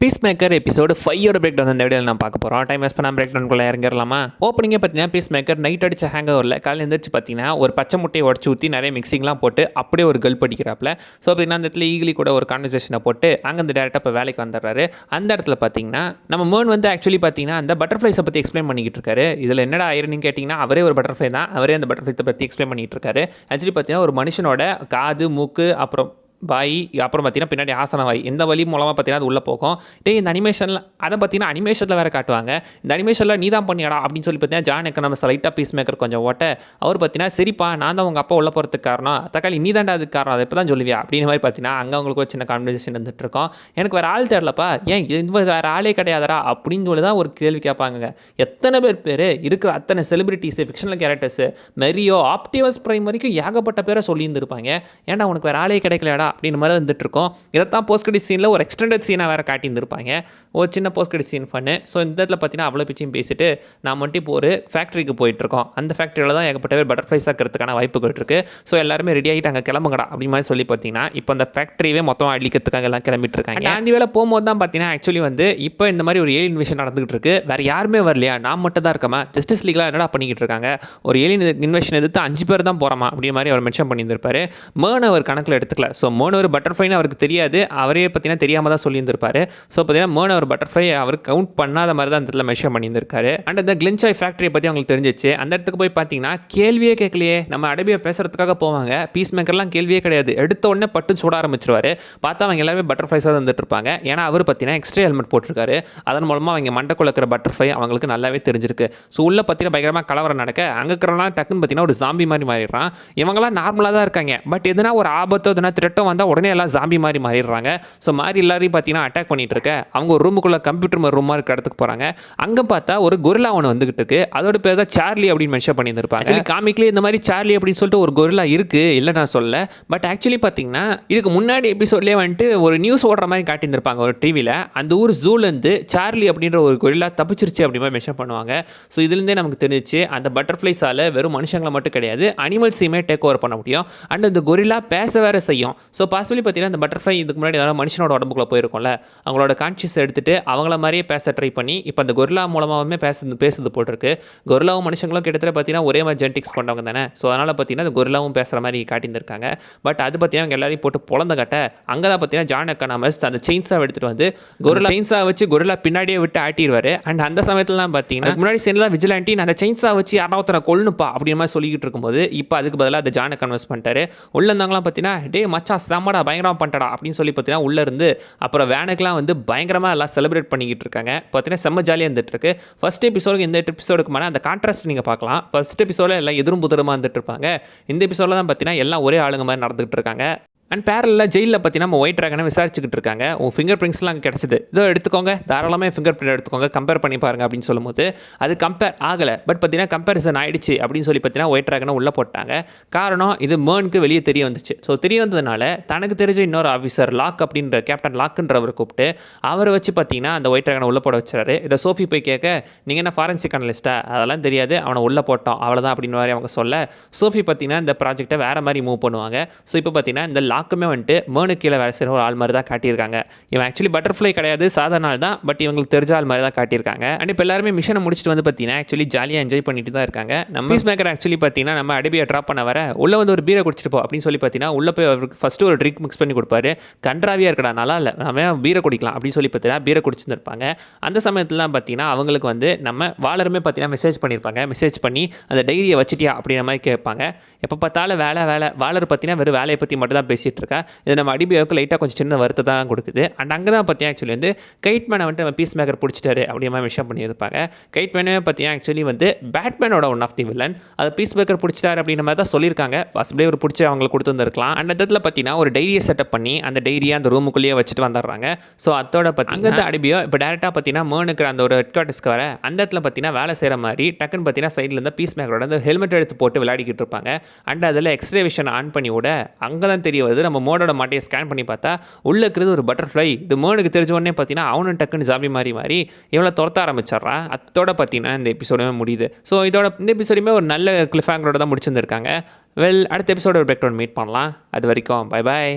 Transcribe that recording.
பீஸ்மேக்கர் episode 5 break down இந்த வீடியோவில் நான் பார்க்க போகிறோம். டைம் வேஸ்ட் பண்ணால் பிரேக் டவுனுக்குள்ளே இறங்கிடலாமா? ஓப்பனிங்கே பார்த்தீங்கன்னா பீஸ்மேக்கர் நைட் அடிச்ச ஹேங் ஓவரில் காலையில் எழுந்திரிச்சு பார்த்தீங்கன்னா ஒரு பச்சை முட்டையை உடச்சி ஊற்றி நிறைய மிக்சிங்லாம் போட்டு அப்படியே ஒரு கல் படிக்கிறாப்புல. ஸோ அப்படின்னா அந்த இடத்துல ஈகிலி கூட ஒரு கான்வர்சேஷனை போட்டு அங்கேருந்து டேரெக்டாக இப்போ வேலைக்கு வந்துடுறாரு. அந்த இடத்துல பார்த்தீங்கன்னா நம்ம மேர்ன் வந்து ஆக்சுவலி பார்த்தீங்கன்னா அந்த பட்டர்ஃப்ளைஸை பற்றி எக்ஸ்பிளைன் பண்ணிக்கிட்டு இருக்காரு. இதில் என்னடா ஆயிருன்னு கேட்டிங்கன்னா அவரே ஒரு பட்டர்ஃப்ளை தான். அவரே அந்த பட்டர்ஃப்ளைஸை பற்றி எக்ஸ்பிளைன் பண்ணிகிட்டு இருக்காரு. ஆக்சுவலி பார்த்தீங்கன்னா ஒரு மனுஷனோட காது, மூக்கு, அப்புறம் வாய், அப்புறம் பார்த்தீங்கன்னா பின்னாடி ஆசன வாய், எந்த வழி மூலமாக பார்த்தீங்கன்னா அது உள்ளே போகும். இந்த அனிமேஷனில் அதை பார்த்தீங்கன்னா அனிமேஷனில் வேறு காட்டுவாங்க. இந்த அனிமேஷனில் நீ தான் பண்ணியாடா அப்படின்னு சொல்லி பார்த்தீங்கன்னா ஜான் எக்கனாமிக்ஸ் லைட்டாக பீஸ்மேக்கர் கொஞ்சம் ஓட்ட அவர் பார்த்தீங்கன்னா சரிப்பா நான் தான் உங்கள் அப்பா உள்ள போகிறதுக்கு காரணம், தக்காளி நீ தாண்டா அதுக்கு காரணம், அதை இப்போ தான் சொல்லுவியா அப்படின்னு மாதிரி பார்த்தீங்கன்னா அங்கே அவங்களுக்கு ஒரு சின்ன கான்வர்சேஷன் வந்துட்டு இருக்கோம். எனக்கு வேறு ஆள் தேடலப்பா, ஏன் இது வேறு ஆளே கிடையாதரா அப்படின்னு சொல்லி தான் ஒரு கேள்வி கேட்பாங்க. எத்தனை பேர் இருக்கிற அத்தனை celebrities, fictional characters, Mario, Optimus prime வரைக்கும் ஏகப்பட்ட பேரை சொல்லியிருந்திருப்பாங்க. ஏன்டா உனக்கு வேறு ஆளே கிடைக்கலடா அப்படின்னு மாதிரி வந்துட்டு இருக்கோம். இதைத்தான் போஸ்ட் கிரெடிட் சீனில் ஒரு எக்ஸ்டெண்டட் சீனாக வேறு காட்டியிருந்திருப்பாங்க. ஒரு சின்ன போஸ்ட் கிரெடிட் சீன் பண்ணு. ஸோ இந்த இடத்துல பார்த்தீங்கன்னா அவ்வளோ பிச்சையும் பேசிட்டு நான் மட்டும் இப்போ ஒரு ஃபேக்ட்ரிக்கு போயிட்டுருக்கோம். அந்த ஃபேக்ட்ரியில் தான் ஏகப்பட்ட பேர் பட்டர்ஃப்ளைஸ் ஆக்கிறதுக்கான வாய்ப்புகள் இருக்குது. ஸோ எல்லாருமே ரெடி ஆகிட்டு அங்கே கிளம்புங்கடா அப்படி மாதிரி சொல்லி பார்த்தீங்கன்னா இப்போ அந்த ஃபேக்ட்ரியே மொத்தமாக அழிக்கிறதுக்காக எல்லாம் கிளம்பிட்டு இருக்காங்க. அந்த வேலை போகும்போது தான் பார்த்தீங்கன்னா ஆக்சுவலி வந்து இப்போ இந்த மாதிரி ஒரு ஏலியன் இன்வெஷன் நடந்துகிட்டு இருக்கு. வேறு யாருமே வரலையா, நான் மட்டும் தான் இருக்கமா, ஜஸ்டிஸ் லீக்லாம் என்னடா பண்ணிக்கிட்டு இருக்காங்க, ஒரு ஏலியன் இன்வெஷன் எதிர்த்து 5 பேர் தான் போகிறோமா அப்படி மாதிரி அவர் மென்ஷன் பண்ணியிருந்திருப்பாரு. மேர்ன் அவர் கணக்கில் எடுத்துக்கல. ஸோ மேர்ன் ஒரு பட்டர்ஃப்ளைன்னு அவருக்கு தெரியாது, அவரே பார்த்தீங்கன்னா தெரியாமல் தான் சொல்லியிருந்திருப்பாரு. ஸோ பார்த்தீங்கன்னா மேர்ன் ஒரு பட்டர்ஃப்ளை அவர் கவுண்ட் பண்ணாத மாதிரி தான் அந்த இடத்துல மெஷர் பண்ணியிருந்திருக்காரு. அண்ட் அந்த கிளின்சாய் ஃபேக்ட்ரியை பற்றி அவங்களுக்கு தெரிஞ்சிச்சு. அந்த இடத்துக்கு போய் பார்த்தீங்கன்னா கேள்வியே கேட்கலையே, நம்ம அடபியை பேசுறதுக்காக போவாங்க, பீஸ் மேக்கர்லாம் கேள்வியே கிடையாது, எடுத்த உடனே பட்டு சுட ஆரம்பிச்சிருவாரு. பார்த்தா அவங்க எல்லாருமே பட்டர்ஃப்ளைஸாக வந்துட்டு இருப்பாங்க. ஏன்னா அவர் பார்த்தீங்கன்னா எக்ஸ்ட்ரா ஹெல்மெட் போட்டிருக்காரு. அதன் மூலமாக அவங்க மண்டக்குள்ள இருக்கிற பட்டர்ஃப்ளை அவங்களுக்கு நல்லாவே தெரிஞ்சிருக்கு. ஸோ உள்ள பார்த்தீங்கன்னா பயங்கரமாக கலவரம் நடக்க அங்கே இருக்கிறவங்களாம் டக்குன்னு பார்த்தீங்கன்னா ஒரு ஜாம்பி மாதிரி மாறிடுறான். இவங்களாம் நார்மலாக தான் இருக்காங்க, பட் எதுனா ஒரு ஆபத்தோ எதுனா த்ரெட்டோ வந்தால் உடனே எல்லாம் ஜாம்பி மாதிரி மாறிடுறாங்க. ஸோ மாறி எல்லாரையும் பார்த்தீங்கன்னா அட்டாக் பண்ணிட்டு இருக்க அவங்க ஒரு ரூமுக்குள்ள கம்ப்யூட்டர் ரூமாக இருக்க இடத்துக்கு போகிறாங்க. அங்கே பார்த்தா ஒரு கொரில்லா ஒன்று வந்துகிட்டு இருக்கு. அதோட பேர் தான் சார்லி அப்படின்னு மென்ஷன் பண்ணியிருப்பாங்க. காமிக்லேயே இந்த மாதிரி சார்லி அப்படின்னு சொல்லிட்டு ஒரு கொரில்லா இருக்கு, இல்லை நான் சொல்ல. பட் ஆக்சுவலி பார்த்தீங்கன்னா இதுக்கு முன்னாடி எபிசோட்லேயே வந்துட்டு ஒரு நியூஸ் ஓடுற மாதிரி காட்டியிருந்திருப்பாங்க ஒரு டிவியில். அந்த ஊர் ஜூலேருந்து சார்லி அப்படின்ற ஒரு கொரில்லா தப்பிச்சிருச்சு அப்படி மாதிரி மென்ஷன் பண்ணுவாங்க. ஸோ இதுலேருந்தே நமக்கு தெரிஞ்சிச்சு அந்த பட்டர்ஃப்ளைஸால் வெறும் மனுஷங்களை மட்டும் கிடையாது அனிமல்ஸையுமே டேக் ஓவர் பண்ண முடியும். அண்ட் அந்த கொரில்லா பேச வேற செய்யும். ஸோ பாசிபிளி பார்த்தீங்கன்னா அந்த பட்டர்ஃப்ளை இதுக்கு முன்னாடி ஏதாவது மனுஷனோட உடம்புக்குள்ள போயிருக்கோம்ல, அவங்களோட கான்ஷியஸ் எடுத்துட்டு அவங்கள மாதிரியே பேச ட்ரை பண்ணி இப்போ அந்த கொரில்லா மூலமாகவே பேசுறது போட்டிருக்கு. கொரில்லாவும் மனுஷங்களும் கிட்டத்தட்ட பார்த்தீங்கன்னா ஒரே மாதிரி ஜெனடிக்ஸ் கொண்டவங்க தானே. ஸோ அதனால் பார்த்தீங்கன்னா அந்த கொரில்லாவும் பேசுகிற மாதிரி காட்டியிருந்திருக்காங்க. பட் அது பார்த்தீங்கன்னா அவங்க எல்லாரையும் போட்டு பொழந்த கட்ட அங்கே தான் பார்த்தீங்கன்னா ஜான் எக்கனாமிக்ஸ் அந்த செயின்ஸாக எடுத்துகிட்டு வந்து கொரில்லா செயின்ஸாக வச்சு கொரில்லா பின்னாடியே விட்டு ஆட்டிடுவார். அண்ட் அந்த சமயத்துலாம் பார்த்தீங்கன்னா முன்னாடி சேர்ந்து விஜிலாண்டி நான் அந்த செயின்ஸாக வச்சு யாராவது கொல்லுப்பா அப்படி மாதிரி சொல்லிக்கிட்டு இருக்கும்போது இப்போ அதுக்கு பதிலாக அந்த ஜான் எக்கனாமிக்ஸ் பண்ணிட்டாரு. உள்ள இருந்தாங்களாம் பார்த்தீங்கன்னா டே மச்சா செம்மடா பயங்கரமாக பண்ணிட்டடா அப்படின்னு சொல்லி பார்த்தீங்கன்னா உள்ளே இருந்து அப்புறம் வேனுக்குலாம் வந்து பயங்கரமாக எல்லாம் செலிப்ரேட் பண்ணிக்கிட்டு இருக்காங்க. பார்த்தீங்கன்னா செம்ம ஜாலியாக இருந்துட்டு இருக்கு. ஃபர்ஸ்ட் எபிசோடுக்கு இந்த எபிசோடுக்கு மேலே அந்த கான்ட்ராஸ்ட் நீங்கள் பார்க்கலாம். ஃபர்ஸ்ட் எபிசோடில் எல்லாம் எதிரும் புதிரமாக இருந்துட்டு இருப்பாங்க. இந்த எபிசோடில் தான் பார்த்தீங்கன்னா எல்லாம் ஒரே ஆளுங்க மாதிரி நடந்துகிட்டு இருக்காங்க. அண்ட் பேரலில் ஜெயிலில் பார்த்தீங்கன்னா நம்ம ஒயிட் ட்ராகனை விசாரிச்சுக்கிட்டு இருக்காங்க. உங்கள் ஃபிங்கர் பிரிண்ட்ஸ்லாம் அங்கே கிடச்சிது, இதோ எடுத்துக்கோங்க, தாராளமாக ஃபிங்கர் பிரிண்ட் எடுத்துக்கோங்க, கம்பேர் பண்ணி பாருங்க அப்படின்னு சொல்லும்போது அது கம்பேர் ஆகலை. பட் பார்த்தீங்கன்னா கம்பேரிசன் ஆகிடுச்சு அப்படின்னு சொல்லி பார்த்தீங்கன்னா ஒயிட் ட்ராகனை உள்ளே போட்டாங்க. காரணம் இது மேர்னுக்கு வெளியே தெரிய வந்துச்சு. ஸோ தெரிய வந்ததுனால தனக்கு தெரிஞ்ச இன்னொரு ஆஃபீஸர் லாக் அப்படின்ற கேப்டன் லாக்குன்றவர் கூப்பிட்டு அவரை வச்சு பார்த்தீங்கன்னா அந்த ஒயிட் ட்ராகனை உள்ளே போட வச்சாரு. இதை சோஃபி போய் கேட்க நீங்கள் என்ன ஃபாரன்சிக் அனலிஸ்ட்டா, அதெல்லாம் தெரியாது, அவனை உள்ளே போட்டோம் அவ்வளோதான் அப்படின்னு மாதிரி அவங்க சொல்ல சோஃபி பார்த்தீங்கன்னா இந்த ப்ராஜெக்டை வேறு மாதிரி மூவ் பண்ணுவாங்க. ஸோ இப்போ பார்த்தீங்கன்னா இந்த லாக்குமே வந்துட்டு மேர்னுக்கு கீழே வேலை செய்கிற ஒரு ஆள் மாதிரி தான் காட்டியிருக்காங்க. இவன் ஆக்சுவலி பட்டர்ஃப்ளை கிடையாது, சாதாரண ஆள் தான், பட் இவங்களுக்கு தெரிஞ்ச ஆள் மாதிரி தான் காட்டியிருக்காங்க. அண்ட் இப்போ எல்லாருமே மிஷனை முடிச்சுட்டு வந்து பார்த்தீங்கன்னா ஆக்சுவலி ஜாலியாக என்ஜாய் பண்ணிட்டு தான் இருக்காங்க. நம்ம பீஸ்மேக்கர் ஆக்சுவலி பார்த்தீங்கன்னா நம்ம அடபியை ட்ராப் பண்ண வர உள்ள வந்து ஒரு பீரை குடிச்சிட்டு போ அப்படின்னு சொல்லி பார்த்தீங்கன்னா உள்ள போய் அவருக்கு ஃபஸ்ட்டு ஒரு ட்ரிங்க் மிக்ஸ் பண்ணி கொடுப்பாரு. கன்றாவியாக இருக்கடா, நல்லா இல்லை, நம்ம பீரை குடிக்கலாம் அப்படின்னு சொல்லி பார்த்தீங்கன்னா பீரை குடிச்சிருந்துருப்பாங்க. அந்த சமயத்துலாம் பார்த்தீங்கன்னா அவங்களுக்கு வந்து நம்ம வாலருமே பார்த்தீங்கன்னா மெசேஜ் பண்ணியிருப்பாங்க. மெசேஜ் பண்ணி அந்த டைரியை வச்சிட்டியா அப்படின்ற மாதிரி கேட்பாங்க. எப்போ பார்த்தாலும் வேலை வாலர் பார்த்தீங்கன்னா வெறும் வேலையை பற்றி மட்டும் தான் பேசிகிட்டு இருக்கா. இது நம்ம அடிபியாவுக்கு லைட்டாக கொஞ்சம் சின்ன வருத்தம் தான் கொடுக்குது. அண்ட் அங்கே தான் பார்த்தீங்கன்னா ஆக்சுவலி வந்து கைட்மேனை வந்துட்டு நம்ம பீஸ் மேக்கர் பிடிச்சிட்டாரு அப்படின்ற மாதிரி விஷயம் பண்ணியிருப்பாங்க. கைட்மேனே பார்த்தீங்கன்னா ஆக்சுவலி வந்து பேட்மேனோட ஒன் ஆஃப் தி வில்லன். அதை பீஸ் மேக்கர் பிடிச்சிட்டாரு அப்படின்ற மாதிரி தான் சொல்லியிருக்காங்க. பாசிபிளே ஒரு பிடிச்சி அவங்களுக்கு கொடுத்துருந்துருக்கலாம். அந்த இடத்துல பார்த்தீங்கன்னா ஒரு டைரியை செட்டப் பண்ணி அந்த டைரியை அந்த ரூமுக்குள்ளேயே வச்சுட்டு வந்துடுறாங்க. ஸோ அதோட பார்த்தீங்கன்னா அங்கே அடிபியோ இப்போ டேரெக்டாக பார்த்தீங்கன்னா மேர்னுக்கு அந்த ஒரு ஹெட் குவார்ட்டர்ஸ்க்கு வர அந்த இடத்துல பார்த்தீங்கன்னா வேலை செய்கிற மாதிரி டக்குன்னு பார்த்தீங்கன்னா சைடில் இருந்தால் பீஸ் மேக்கரோட அந்த ஹெல்மெட் எடுத்து போட்டு விளையாடிக்கிட்டு இருப்பாங்க. அண்ட் அதில் எக்ஸ்ரே விஷன் ஆன் பண்ணி விட அங்கே தான் தெரிய வருது நம்ம மோடோட மாட்டையை ஸ்கேன் பண்ணி பார்த்தா உள்ளே இருக்கிறது ஒரு பட்டர்ஃப்ளை. இது மேர்னுக்கு தெரிஞ்ச உடனே பார்த்தீங்கன்னா அவனும் டக்குன்னு ஜாபி மாறி இவளை துரத்த ஆரம்பிச்சிட்றான். அதோட பார்த்தீங்கன்னா இந்த எபிசோடுமே முடியுது. ஸோ இதோட இந்த எபிசோடுமே ஒரு நல்ல கிளிஃப் ஹேங்கரோட தான் முடிச்சிருந்துருக்காங்க. வெல் அடுத்த எபிசோட ஒரு பிரேக் டவுன் மீட் பண்ணலாம். அது வரைக்கும் பை பாய்.